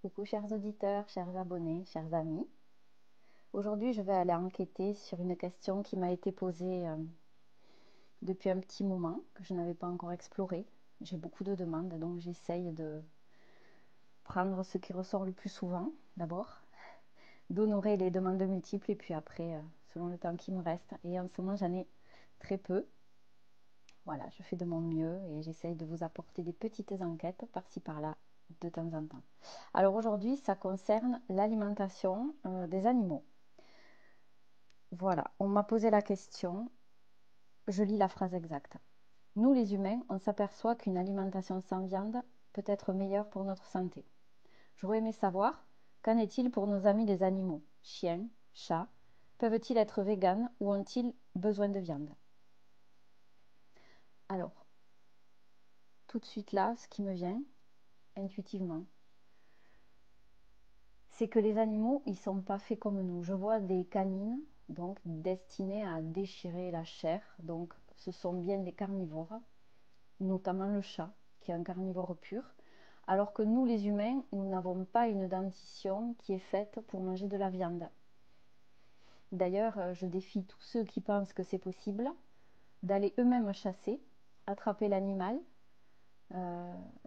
Coucou chers auditeurs, chers abonnés, chers amis. Aujourd'hui, je vais aller enquêter sur une question qui m'a été posée depuis un petit moment, que je n'avais pas encore explorée. J'ai beaucoup de demandes, donc j'essaye de prendre ce qui ressort le plus souvent, d'abord, d'honorer les demandes multiples, et puis après, selon le temps qui me reste. Et en ce moment, j'en ai très peu. Voilà, je fais de mon mieux et j'essaye de vous apporter des petites enquêtes par-ci par-là, de temps en temps. Alors aujourd'hui, ça concerne l'alimentation des animaux. Voilà, on m'a posé la question, je lis la phrase exacte. Nous les humains, on s'aperçoit qu'une alimentation sans viande peut être meilleure pour notre santé. J'aurais aimé savoir, qu'en est-il pour nos amis les animaux, chiens, chats, peuvent-ils être véganes ou ont-ils besoin de viande? Alors, tout de suite là, ce qui me vient intuitivement, c'est que les animaux, ils sont pas faits comme nous. Je vois des canines, donc destinées à déchirer la chair, donc ce sont bien des carnivores, notamment le chat, qui est un carnivore pur, alors que nous, les humains, nous n'avons pas une dentition qui est faite pour manger de la viande. D'ailleurs, je défie tous ceux qui pensent que c'est possible d'aller eux-mêmes chasser, attraper l'animal,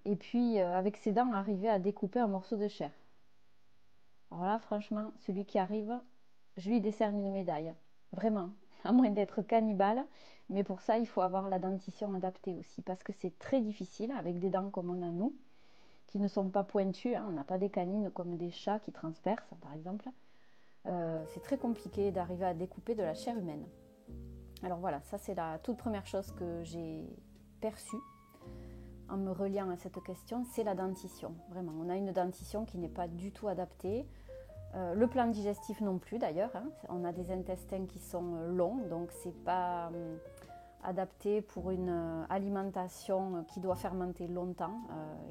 et puis avec ses dents arriver à découper un morceau de chair. Alors là, franchement, celui qui arrive, je lui décerne une médaille. Vraiment, à moins d'être cannibale. Mais pour ça, il faut avoir la dentition adaptée aussi. Parce que c'est très difficile avec des dents comme on a nous, qui ne sont pas pointues. On n'a pas des canines comme des chats qui transpercent, par exemple. C'est très compliqué d'arriver à découper de la chair humaine. Alors voilà, ça c'est la toute première chose que j'ai perçue en me reliant à cette question, c'est la dentition. Vraiment, on a une dentition qui n'est pas du tout adaptée. Le plan digestif non plus d'ailleurs. On a des intestins qui sont longs, donc c'est pas adapté pour une alimentation qui doit fermenter longtemps.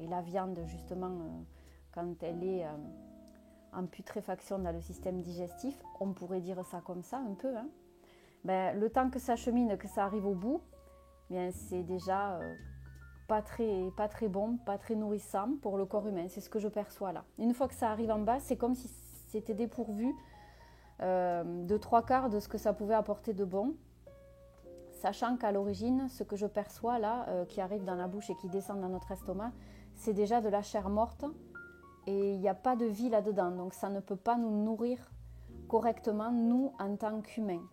Et la viande, justement, quand elle est en putréfaction dans le système digestif, on pourrait dire ça comme ça un peu. Le temps que ça chemine, que ça arrive au bout, bien, c'est déjà pas très bon, pas très nourrissant pour le corps humain. C'est ce que je perçois là. Une fois que ça arrive en bas, c'est comme si c'était dépourvu de trois quarts de ce que ça pouvait apporter de bon. Sachant qu'à l'origine, ce que je perçois là, qui arrive dans la bouche et qui descend dans notre estomac, c'est déjà de la chair morte et il n'y a pas de vie là-dedans. Donc ça ne peut pas nous nourrir correctement, nous, en tant qu'humains.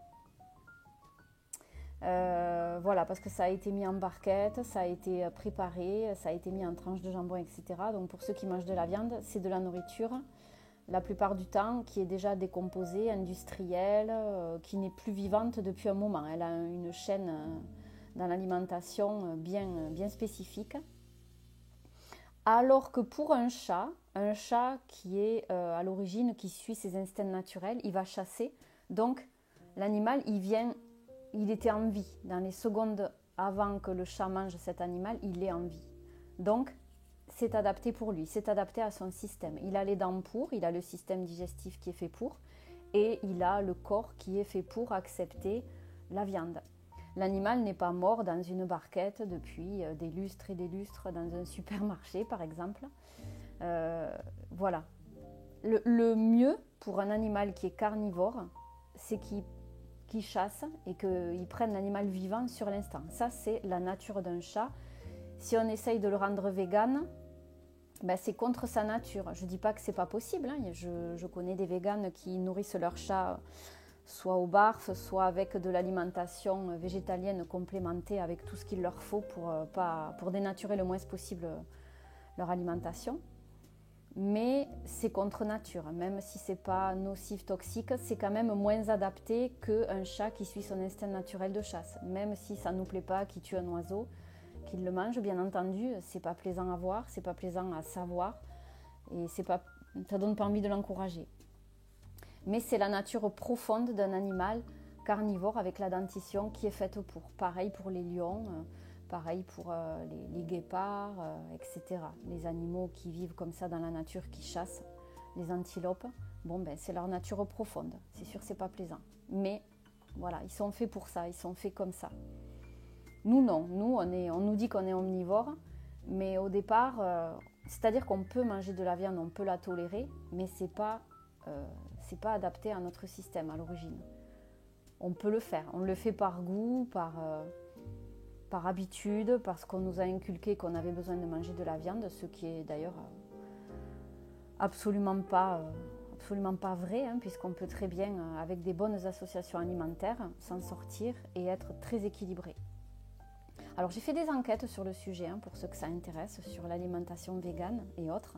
Voilà, parce que ça a été mis en barquette, ça a été préparé, ça a été mis en tranches de jambon, etc. Donc pour ceux qui mangent de la viande, c'est de la nourriture, la plupart du temps, qui est déjà décomposée, industrielle, qui n'est plus vivante depuis un moment. Elle a une chaîne dans l'alimentation bien spécifique. Alors que pour un chat qui est à l'origine, qui suit ses instincts naturels, il va chasser. Donc l'animal, il était en vie. Dans les secondes avant que le chat mange cet animal, il est en vie. Donc, c'est adapté pour lui, c'est adapté à son système. Il a les dents pour, il a le système digestif qui est fait pour, et il a le corps qui est fait pour accepter la viande. L'animal n'est pas mort dans une barquette depuis des lustres et des lustres dans un supermarché, par exemple. Voilà. Le mieux pour un animal qui est carnivore, c'est qu'il chasse et qu'il prenne l'animal vivant sur l'instant. Ça, c'est la nature d'un chat. Si on essaye de le rendre vegan, c'est contre sa nature. Je ne dis pas que ce n'est pas possible. Je connais des véganes qui nourrissent leur chat soit au barf, soit avec de l'alimentation végétalienne complémentée avec tout ce qu'il leur faut pour dénaturer le moins possible leur alimentation. Mais c'est contre nature, même si c'est pas nocif, toxique, c'est quand même moins adapté qu'un chat qui suit son instinct naturel de chasse. Même si ça nous plaît pas, qu'il tue un oiseau, qu'il le mange, bien entendu, c'est pas plaisant à voir, c'est pas plaisant à savoir, et ça donne pas envie de l'encourager. Mais c'est la nature profonde d'un animal carnivore avec la dentition qui est faite pour. Pareil pour les lions. Pareil pour les guépards, etc. Les animaux qui vivent comme ça dans la nature, qui chassent, les antilopes, c'est leur nature profonde. C'est sûr que c'est pas plaisant. Mais voilà, ils sont faits pour ça, ils sont faits comme ça. Nous non, nous on nous dit qu'on est omnivore, mais au départ, C'est-à-dire qu'on peut manger de la viande, on peut la tolérer, mais c'est pas adapté à notre système à l'origine. On peut le faire, on le fait par goût, par habitude, parce qu'on nous a inculqué qu'on avait besoin de manger de la viande, ce qui est d'ailleurs absolument pas vrai, hein, puisqu'on peut très bien, avec des bonnes associations alimentaires, s'en sortir et être très équilibré. Alors j'ai fait des enquêtes sur le sujet, hein, pour ceux que ça intéresse, sur l'alimentation végane et autres.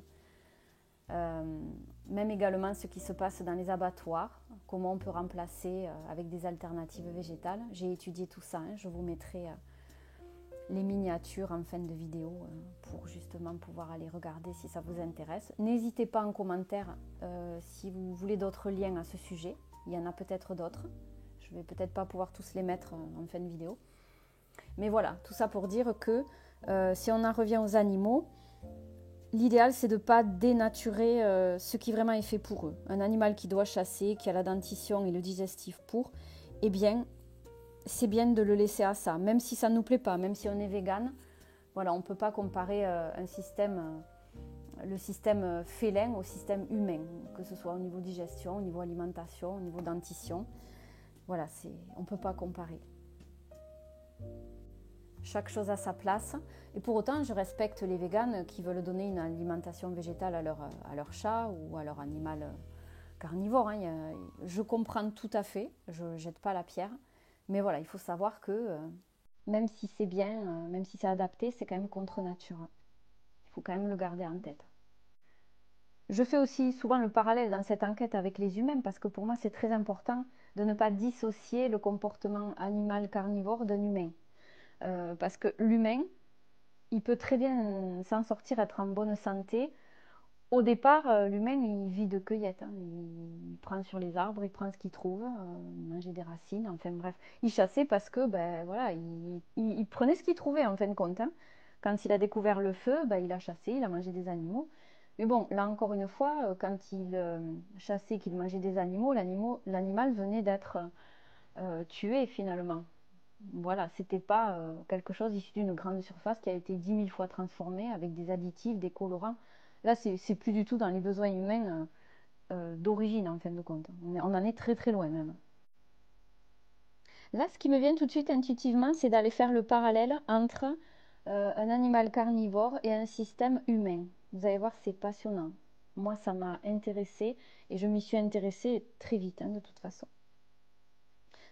Même également ce qui se passe dans les abattoirs, comment on peut remplacer avec des alternatives végétales. J'ai étudié tout ça, hein, je vous mettrai les miniatures en fin de vidéo pour justement pouvoir aller regarder si ça vous intéresse. N'hésitez pas en commentaire si vous voulez d'autres liens à ce sujet. Il y en a peut-être d'autres. Je ne vais peut-être pas pouvoir tous les mettre en fin de vidéo. Mais voilà, tout ça pour dire que si on en revient aux animaux, l'idéal c'est de ne pas dénaturer ce qui vraiment est fait pour eux. Un animal qui doit chasser, qui a la dentition et le digestif pour, eh bien, c'est bien de le laisser à ça, même si ça ne nous plaît pas, même si on est végane. Voilà, on ne peut pas comparer le système félin au système humain, que ce soit au niveau digestion, au niveau alimentation, au niveau dentition. Voilà, on ne peut pas comparer. Chaque chose a sa place. Et pour autant, je respecte les véganes qui veulent donner une alimentation végétale à leur chat ou à leur animal carnivore, hein. Je comprends tout à fait, je ne jette pas la pierre. Mais voilà, il faut savoir que même si c'est bien, même si c'est adapté, c'est quand même contre nature. Il faut quand même le garder en tête. Je fais aussi souvent le parallèle dans cette enquête avec les humains parce que pour moi, c'est très important de ne pas dissocier le comportement animal carnivore d'un humain. Parce que l'humain, il peut très bien s'en sortir, être en bonne santé. Au départ, l'humain, il vit de cueillette, hein. Il prend sur les arbres, il prend ce qu'il trouve, il mangeait des racines, enfin bref. Il chassait parce que, ben voilà, il prenait ce qu'il trouvait en fin de compte, hein. Quand il a découvert le feu, ben, il a chassé, il a mangé des animaux. Mais bon, là encore une fois, quand il chassait, qu'il mangeait des animaux, l'animal venait d'être tué finalement. Voilà, c'était pas quelque chose issu d'une grande surface qui a été 10 000 fois transformé avec des additifs, des colorants. Là, c'est plus du tout dans les besoins humains d'origine, en fin de compte. On en est très très loin même. Là, ce qui me vient tout de suite intuitivement, c'est d'aller faire le parallèle entre un animal carnivore et un système humain. Vous allez voir, c'est passionnant. Moi, ça m'a intéressée et je m'y suis intéressée très vite, hein, de toute façon.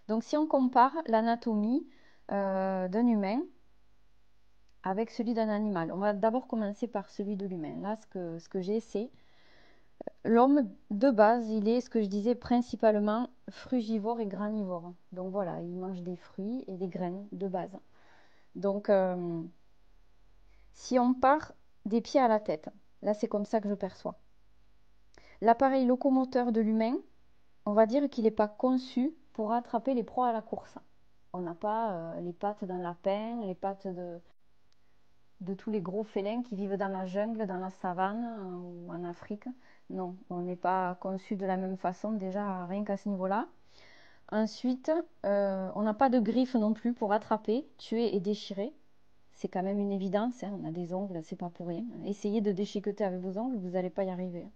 Donc, si on compare l'anatomie d'un humain avec celui d'un animal, on va d'abord commencer par celui de l'humain. Là, ce que j'ai, c'est l'homme de base, il est, ce que je disais, principalement frugivore et granivore. Donc voilà, il mange des fruits et des graines de base. Donc, si on part des pieds à la tête, là c'est comme ça que je perçois. L'appareil locomoteur de l'humain, on va dire qu'il n'est pas conçu pour attraper les proies à la course. On n'a pas les pattes d'un lapin, les pattes de tous les gros félins qui vivent dans la jungle, dans la savane ou en Afrique. Non, on n'est pas conçu de la même façon déjà, rien qu'à ce niveau-là. Ensuite, on n'a pas de griffes non plus pour attraper, tuer et déchirer. C'est quand même une évidence, hein. On a des ongles, c'est pas pour rien. Essayez de déchiqueter avec vos ongles, vous n'allez pas y arriver.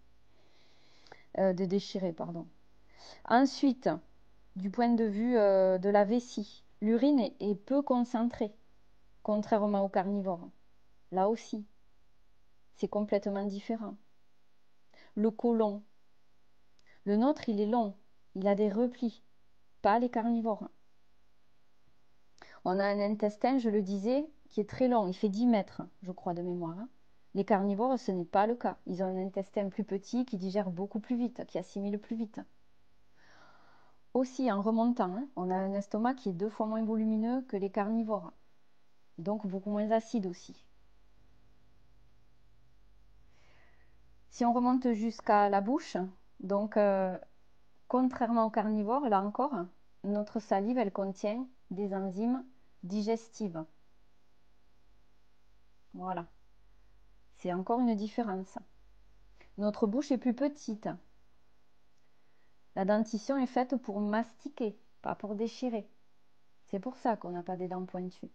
De déchirer, pardon. Ensuite, du point de vue de la vessie, l'urine est peu concentrée, contrairement aux carnivores. Là aussi, c'est complètement différent. Le côlon, le nôtre, il est long, il a des replis, pas les carnivores. On a un intestin, je le disais, qui est très long, il fait 10 mètres, je crois, de mémoire. Les carnivores, ce n'est pas le cas. Ils ont un intestin plus petit qui digère beaucoup plus vite, qui assimile plus vite. Aussi, en remontant, hein, on a un estomac qui est 2 fois moins volumineux que les carnivores, donc beaucoup moins acide aussi. Si on remonte jusqu'à la bouche, donc contrairement aux carnivores, là encore, notre salive, elle contient des enzymes digestives. Voilà. C'est encore une différence. Notre bouche est plus petite. La dentition est faite pour mastiquer, pas pour déchirer. C'est pour ça qu'on n'a pas des dents pointues.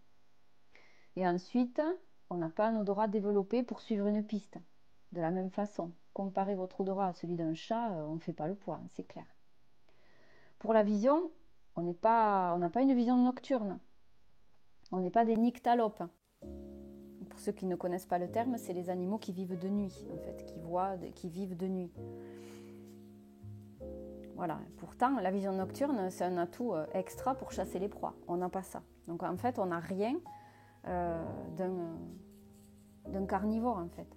Et ensuite, on n'a pas un odorat développé pour suivre une piste. De la même façon, comparez votre odorat à celui d'un chat, on ne fait pas le poids, c'est clair. Pour la vision, on n'a pas une vision nocturne. On n'est pas des nyctalopes. Pour ceux qui ne connaissent pas le terme, c'est les animaux qui vivent de nuit, en fait, qui vivent de nuit. Voilà. Pourtant, la vision nocturne, c'est un atout extra pour chasser les proies. On n'a pas ça. Donc en fait, on n'a rien d'un carnivore, en fait.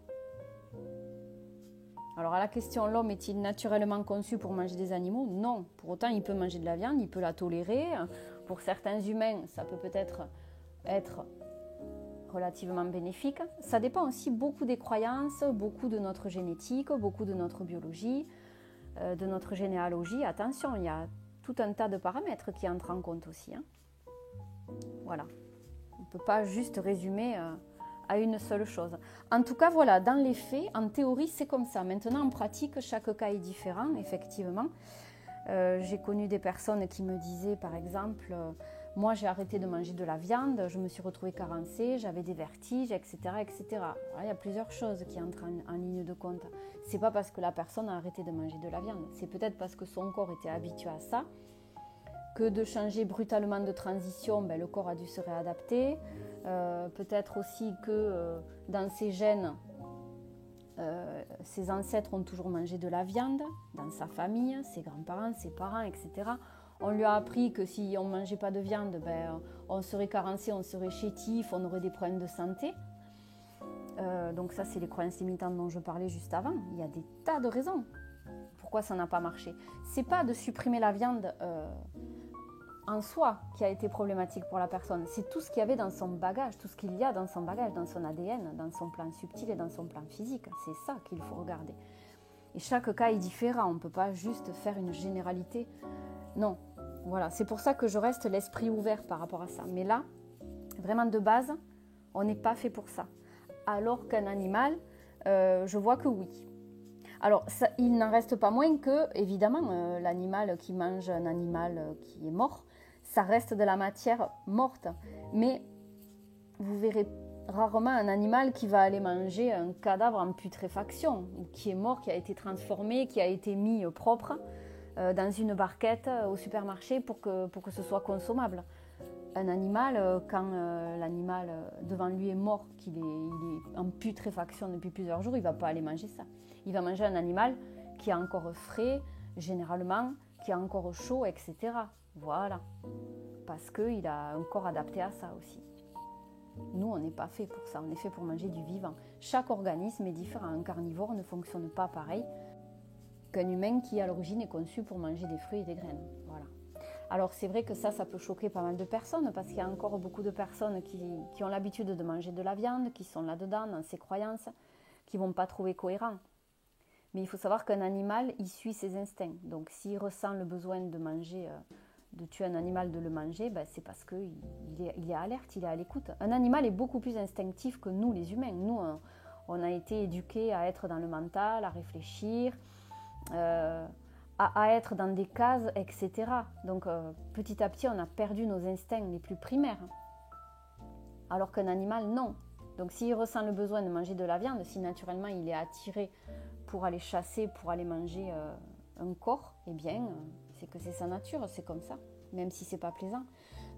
Alors à la question, l'homme est-il naturellement conçu pour manger des animaux? Non. Pour autant, il peut manger de la viande, il peut la tolérer. Pour certains humains, ça peut peut-être être relativement bénéfique. Ça dépend aussi beaucoup des croyances, beaucoup de notre génétique, beaucoup de notre biologie, de notre généalogie. Attention, il y a tout un tas de paramètres qui entrent en compte aussi. Voilà. On ne peut pas juste résumer à une seule chose. En tout cas, voilà, dans les faits, en théorie, c'est comme ça. Maintenant, en pratique, chaque cas est différent, effectivement. J'ai connu des personnes qui me disaient, par exemple, moi j'ai arrêté de manger de la viande, je me suis retrouvée carencée, j'avais des vertiges, etc. etc. Voilà, il y a plusieurs choses qui entrent en ligne de compte. C'est pas parce que la personne a arrêté de manger de la viande, c'est peut-être parce que son corps était habitué à ça, que de changer brutalement de transition, le corps a dû se réadapter. Peut-être aussi que dans ses gènes, ses ancêtres ont toujours mangé de la viande, dans sa famille, ses grands-parents, ses parents, etc. On lui a appris que si on ne mangeait pas de viande, on serait carencé, on serait chétif, on aurait des problèmes de santé. Donc ça, c'est les croyances limitantes dont je parlais juste avant. Il y a des tas de raisons pourquoi ça n'a pas marché. C'est pas de supprimer la viande en soi qui a été problématique pour la personne. C'est tout ce qu'il y avait dans son bagage, tout ce qu'il y a dans son bagage, dans son ADN, dans son plan subtil et dans son plan physique. C'est ça qu'il faut regarder. Et chaque cas est différent. On ne peut pas juste faire une généralité. Non. Voilà. C'est pour ça que je reste l'esprit ouvert par rapport à ça. Mais là, vraiment de base, on n'est pas fait pour ça. Alors qu'un animal, je vois que oui. Alors, ça, il n'en reste pas moins que, évidemment, l'animal qui mange un animal qui est mort, ça reste de la matière morte. Mais vous verrez rarement un animal qui va aller manger un cadavre en putréfaction, qui est mort, qui a été transformé, qui a été mis propre dans une barquette au supermarché pour que ce soit consommable. Un animal, quand l'animal devant lui est mort, qu'il est en putréfaction depuis plusieurs jours, il ne va pas aller manger ça. Il va manger un animal qui est encore frais, généralement, qui est encore chaud, etc. Voilà. Parce qu'il a un corps adapté à ça aussi. Nous, on n'est pas fait pour ça. On est fait pour manger du vivant. Chaque organisme est différent. Un carnivore ne fonctionne pas pareil qu'un humain qui, à l'origine, est conçu pour manger des fruits et des graines. Voilà. Alors, c'est vrai que ça peut choquer pas mal de personnes parce qu'il y a encore beaucoup de personnes qui ont l'habitude de manger de la viande, qui sont là-dedans, dans ces croyances, qui ne vont pas trouver cohérent. Mais il faut savoir qu'un animal, il suit ses instincts. Donc, s'il ressent le besoin de manger, de tuer un animal, de le manger, c'est parce qu'il est alerte, il est à l'écoute. Un animal est beaucoup plus instinctif que nous, les humains. Nous, on a été éduqués à être dans le mental, à réfléchir, à être dans des cases, etc. Donc, petit à petit, on a perdu nos instincts les plus primaires. Alors qu'un animal, non. Donc, s'il ressent le besoin de manger de la viande, si naturellement il est attiré pour aller chasser, pour aller manger un corps, eh bien, c'est que c'est sa nature, c'est comme ça, même si c'est pas plaisant.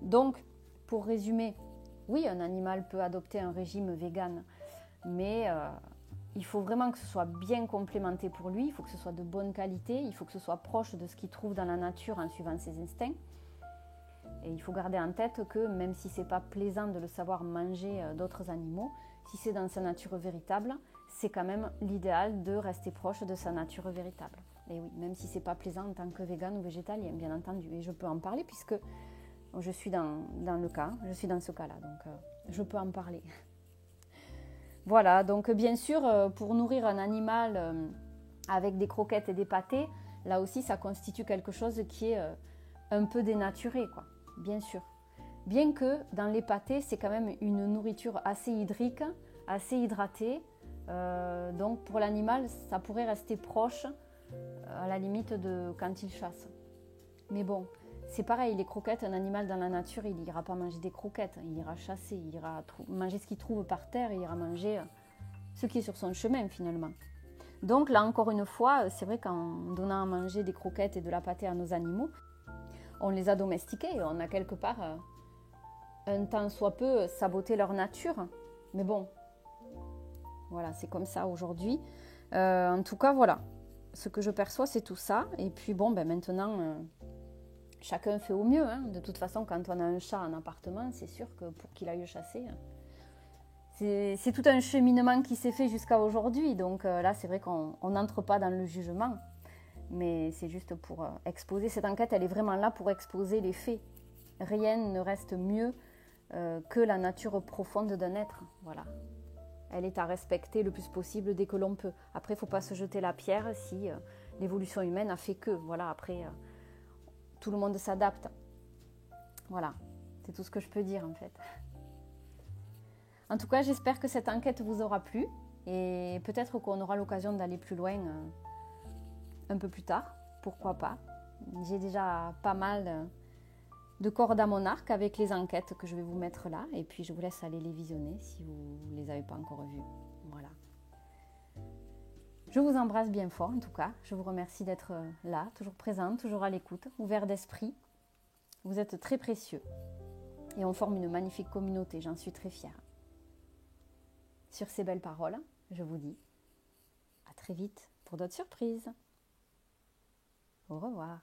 Donc, pour résumer, oui, un animal peut adopter un régime vegan, mais il faut vraiment que ce soit bien complémenté pour lui, il faut que ce soit de bonne qualité, il faut que ce soit proche de ce qu'il trouve dans la nature en suivant ses instincts. Et il faut garder en tête que même si c'est pas plaisant de le savoir manger d'autres animaux, si c'est dans sa nature véritable, c'est quand même l'idéal de rester proche de sa nature véritable. Et oui, même si c'est pas plaisant en tant que vegan ou végétalien, bien entendu. Et je peux en parler puisque je suis dans le cas, je suis dans ce cas-là, donc je peux en parler. Voilà, donc bien sûr, pour nourrir un animal avec des croquettes et des pâtés, là aussi ça constitue quelque chose qui est un peu dénaturé, quoi, bien sûr. Bien que dans les pâtés, c'est quand même une nourriture assez hydrique, assez hydratée, donc pour l'animal, ça pourrait rester proche à la limite de quand il chasse. Mais bon, c'est pareil, les croquettes, un animal dans la nature, il n'ira pas manger des croquettes, il ira chasser, il ira manger ce qu'il trouve par terre, il ira manger ce qui est sur son chemin finalement. Donc là encore une fois, c'est vrai qu'en donnant à manger des croquettes et de la pâtée à nos animaux, on les a domestiqués et on a quelque part, un tant soit peu, saboté leur nature. Mais bon, voilà, c'est comme ça aujourd'hui. En tout cas, voilà, ce que je perçois, c'est tout ça. Et puis bon, maintenant, chacun fait au mieux. Hein. De toute façon, quand on a un chat en appartement, c'est sûr que pour qu'il aille chasser, c'est tout un cheminement qui s'est fait jusqu'à aujourd'hui. Donc là, c'est vrai qu'on n'entre pas dans le jugement. Mais c'est juste pour exposer. Cette enquête, elle est vraiment là pour exposer les faits. Rien ne reste mieux que la nature profonde d'un être. Voilà. Elle est à respecter le plus possible dès que l'on peut. Après, il ne faut pas se jeter la pierre si l'évolution humaine a fait que. Voilà, après, tout le monde s'adapte. Voilà, c'est tout ce que je peux dire en fait. En tout cas, j'espère que cette enquête vous aura plu. Et peut-être qu'on aura l'occasion d'aller plus loin un peu plus tard, pourquoi pas. J'ai déjà pas mal de cordes à mon arc avec les enquêtes que je vais vous mettre là, et puis je vous laisse aller les visionner si vous ne les avez pas encore vues. Voilà. Je vous embrasse bien fort en tout cas, je vous remercie d'être là, toujours présente, toujours à l'écoute, ouvert d'esprit. Vous êtes très précieux et on forme une magnifique communauté, j'en suis très fière. Sur ces belles paroles, je vous dis à très vite pour d'autres surprises. Au revoir.